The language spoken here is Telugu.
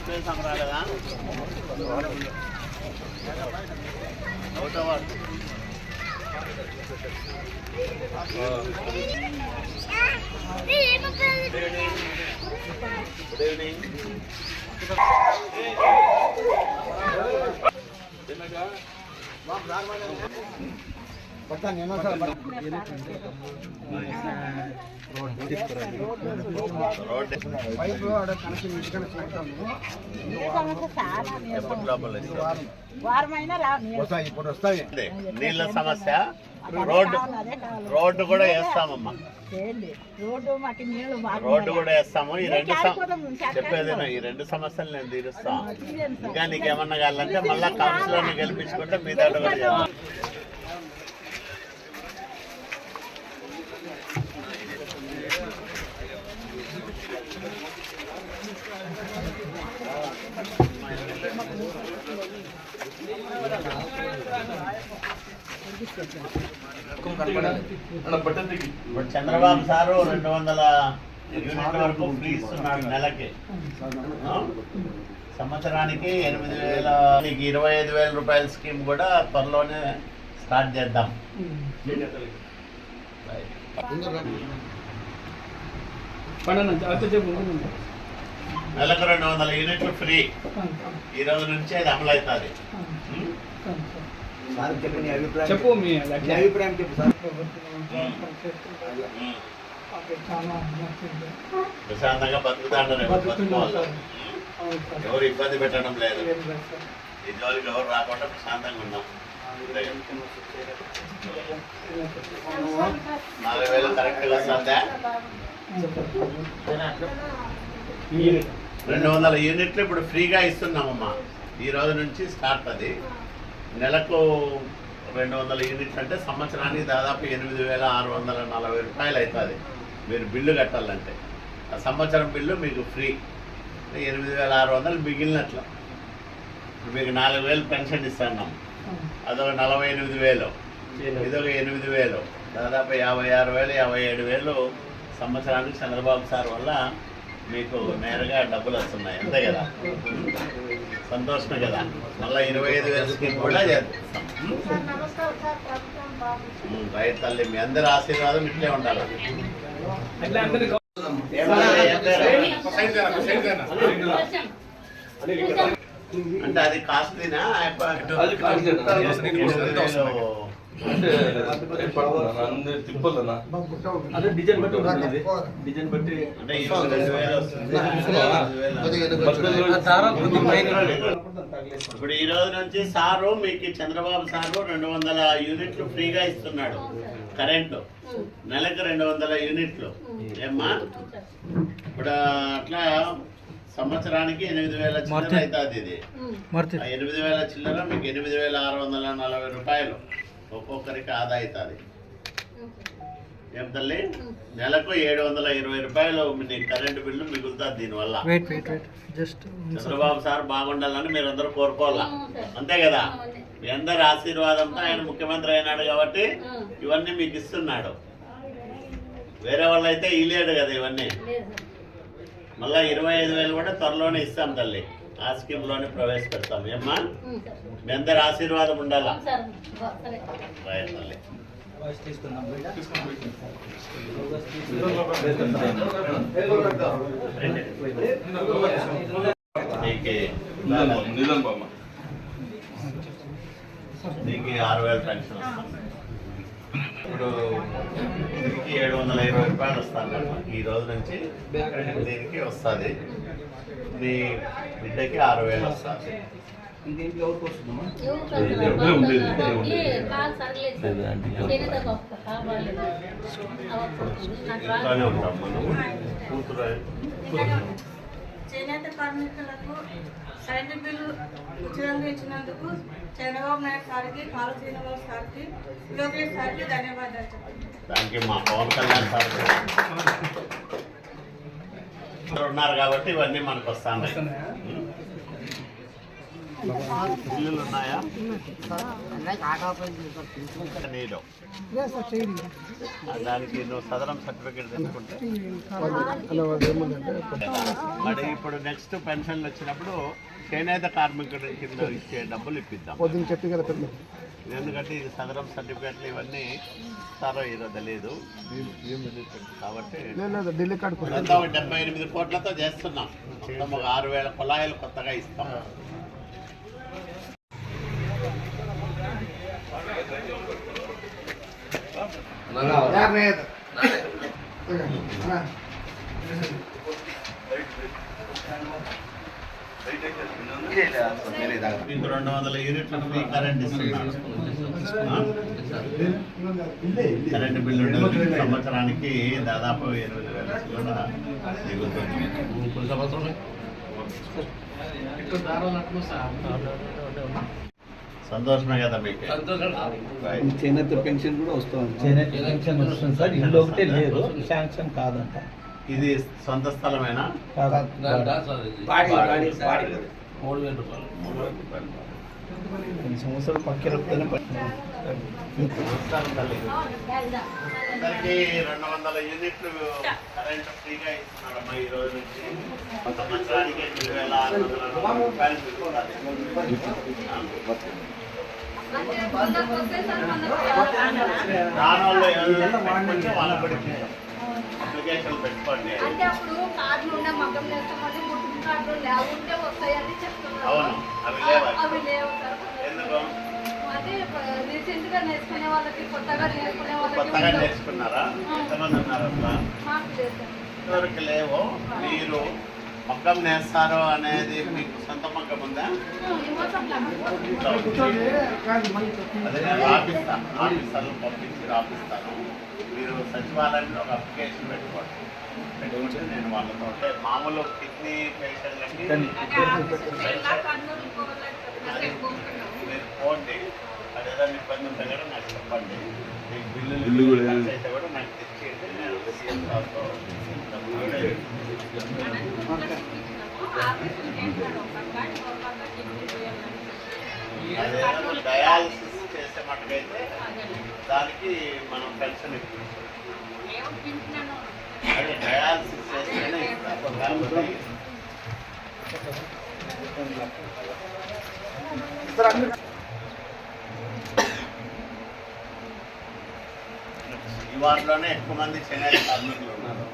తిప్పేసాం రాలేదా అవుతావా గుడ్ ఈవినింగ్ నీళ్ళ సమస్య రోడ్డు కూడా వేస్తామమ్మా రోడ్డు కూడా వేస్తాము ఈ రెండు చెప్పేది ఈ రెండు సమస్యలు నేను తీరుస్తాను ఇంకా నీకేమన్నా కావాలంటే మళ్ళా కౌన్సిలర్ని గెలిపించుకుంటే మీ దాంట్లో కూడా చేస్తాం ఇప్పుడు చంద్రబాబు సారు 200 యూనిట్ల వరకు ఫ్రీ ఇస్తున్నాడు నెలకి సంవత్సరానికి 8,000 25,000 రూపాయల స్కీమ్ కూడా త్వరలోనే స్టార్ట్ చేద్దాం నెలకు 200 యూనిట్లు ఫ్రీ ఈ రోజు నుంచి అది అమలు అవుతుంది చెప్పు మీ అభిప్రాయం చెప్పు సార్ ప్రశాంతంగా బతుకుతాంటారు ఎవరు ఇబ్బంది పెట్టడం లేదు ఈ జోలికి ఎవరు రాకుండా ప్రశాంతంగా ఉన్నాం 4,000 కరెక్ట్గా వస్తుందా 200 యూనిట్లు ఇప్పుడు ఫ్రీగా ఇస్తున్నామమ్మా ఈ రోజు నుంచి స్టార్ట్ అది నెలకు 200 యూనిట్స్ అంటే సంవత్సరానికి దాదాపు 8,640 రూపాయలు అవుతుంది మీరు బిల్లు కట్టాలంటే ఆ సంవత్సరం బిల్లు మీకు ఫ్రీ 8,600 మిగిలినట్లు మీకు 4,000 పెన్షన్ ఇస్తున్నాం అదొక 48,000 ఇదొక 8,000 దాదాపు 56,000 57,000 సంవత్సరానికి చంద్రబాబు సార్ వల్ల మీకు నేరుగా డబ్బులు వస్తున్నాయి అంతే కదా సంతోషమే కదా మళ్ళీ 25,000 స్కీమ్ కూడా చేస్తాం రైట్ తల్లి మీ అందరి ఆశీర్వాదం ఇట్లే ఉండాలి అంటే అది కాస్ట్లీనా ఇప్పుడు ఈ రోజు నుంచి సారు మీకు చంద్రబాబు సారు 200 యూనిట్లు ఫ్రీగా ఇస్తున్నాడు కరెంటు నెలకు 200 యూనిట్లు ఏమ్మా ఇప్పుడు అట్లా సంవత్సరానికి 8,000 చిల్లర అవుతుంది ఇది 8,000 చిల్లర మీకు 8,640 రూపాయలు ఒక్కొక్కరికి ఆదా అవుతుంది ఏం తల్లి నెలకు 720 రూపాయలు మీ కరెంటు బిల్లు మిగులుతుంది దీనివల్ల చంద్రబాబు సార్ బాగుండాలని మీరు అందరూ కోరుకోవాలా అంతే కదా మీ అందరి ఆశీర్వాదంతో ఆయన ముఖ్యమంత్రి అయినాడు కాబట్టి ఇవన్నీ మీకు ఇస్తున్నాడు వేరే వాళ్ళు అయితే ఇలేడు కదా ఇవన్నీ మళ్ళీ 25,000 కూడా త్వరలోనే ఇస్తాం తల్లి ఆ స్కీమ్లోనే ప్రవేశపెడతాం ఏమ్మా మీ అందరి ఆశీర్వాదం ఉండాలా రైట్ తల్లి నీకు 6,000 పెన్షన్ వస్తుంది ఇప్పుడు దీనికి 720 రూపాయలు వస్తాను ఈ రోజు నుంచి దీనికి వస్తుంది మీ బిడ్డకి 6,000 వస్తుంది ఉంటాం మనం కూతురు చేనేత కార్మికులకు కరెంటు బిల్లు ఉచితంగా ఇచ్చినందుకు చంద్రబాబు నాయుడు సార్కి కాలు శ్రీనివాస్ సార్కి లోకేష్ సార్కి ధన్యవాదాలు చెప్పండి. దానికి మా పవన్ కళ్యాణ్ సార్ ఉన్నారు కాబట్టి ఇవన్నీ మనకు వస్తాయి బిల్లులు ఉన్నాయా? నీరు దానికి నువ్వు సదరం సర్టిఫికేట్ తెచ్చుకుంటే మరి ఇప్పుడు నెక్స్ట్ పెన్షన్లు వచ్చినప్పుడు చేనేత కార్మికుడి కింద ఇచ్చే డబ్బులు ఇప్పిద్దాం. చెప్పి కదా ఎందుకంటే ఇది సదరం సర్టిఫికేట్లు ఇవన్నీ ఇస్తారో ఏదో తెలియదు కాబట్టి ఢిల్లీ కాడుకు 78 కోట్లతో చేస్తున్నాం. మొత్తం ఒక 6,000 కుళాయిలు కొత్తగా ఇస్తాం. మీకు 200 యూనిట్ల ఫ్రీ కరెంట్ ఇస్తున్నారు. కరెంటు బిల్లు సంవత్సరానికి దాదాపు 8,000 కూడా దిగుతుంది. సంతోషమే కదా మీకు? చేనేత పెన్షన్ కూడా వస్తుంది. చేనేత పెన్షన్ వస్తుంది సార్. ఇల్లు ఒకటే లేదు, శాంక్షన్ కాదంట. ఇది సొంత స్థలమేనా? 3,000 రూపాయలు. కొన్ని సంవత్సరాలు పక్కన అందరికీ 200 యూనిట్లు కరెంట్ ఫ్రీగా ఇస్తున్నారమ్మా ఈ రోజు నుంచి. సంవత్సరానికి 2,640 రూపాయలు పెట్టుకోవాలి. రానోళ్ళు ఎవరైనా వాళ్ళ పడితే అప్లికేషన్ పెట్టుకోండి. అంటే అప్పుడు కార్డులు ఉన్న మగ్గం నేస్తామంటే గుర్తింపు కార్డులు లేకుంటే వస్తాయని చెప్తున్నారు. అవును, అవి లేవు. అవి లేవు సార్. ఎందుకు? అంటే రీసెంట్ గా నేర్చుకునే వాళ్ళకి, కొత్తగా నేర్చుకునే కొత్తగా వాళ్ళకి నేర్చుకున్నారా? ఎంతమంది ఉన్నారు అట్లా? మాకు లేదు. ఎవరికి లేవు. మీరు మగ్గం నేస్తారు అనేది మీకు సొంత మగ్గం ఉందా? అదే నేను ఆఫీసర్లు పంపించి రాపిస్తాను. మీరు సచివాలయంలో ఒక అప్లికేషన్ పెట్టుకుంటే నేను వాళ్ళతో అంటే మామూలు కిడ్నీ పేషెంట్లకి మీరు పోండి. అది ఏదైనా ఇబ్బంది ఉంటే కూడా నాకు చెప్పండి. మీకు బిల్లులు అయితే కూడా నాకు తెచ్చేయండి. నేను సీఎం గారితో అదేదైనా డయాలసిస్ చేసే మట్టుకైతే దానికి మనం పెన్షన్ ఇప్పిస్తాం. అదే డయాలసిస్ చేస్తేనే ఇస్తాం. లేకపోతే ఈ వార్డులోనే ఎక్కువ మంది చేనేత కార్మికులు ఉన్నారు.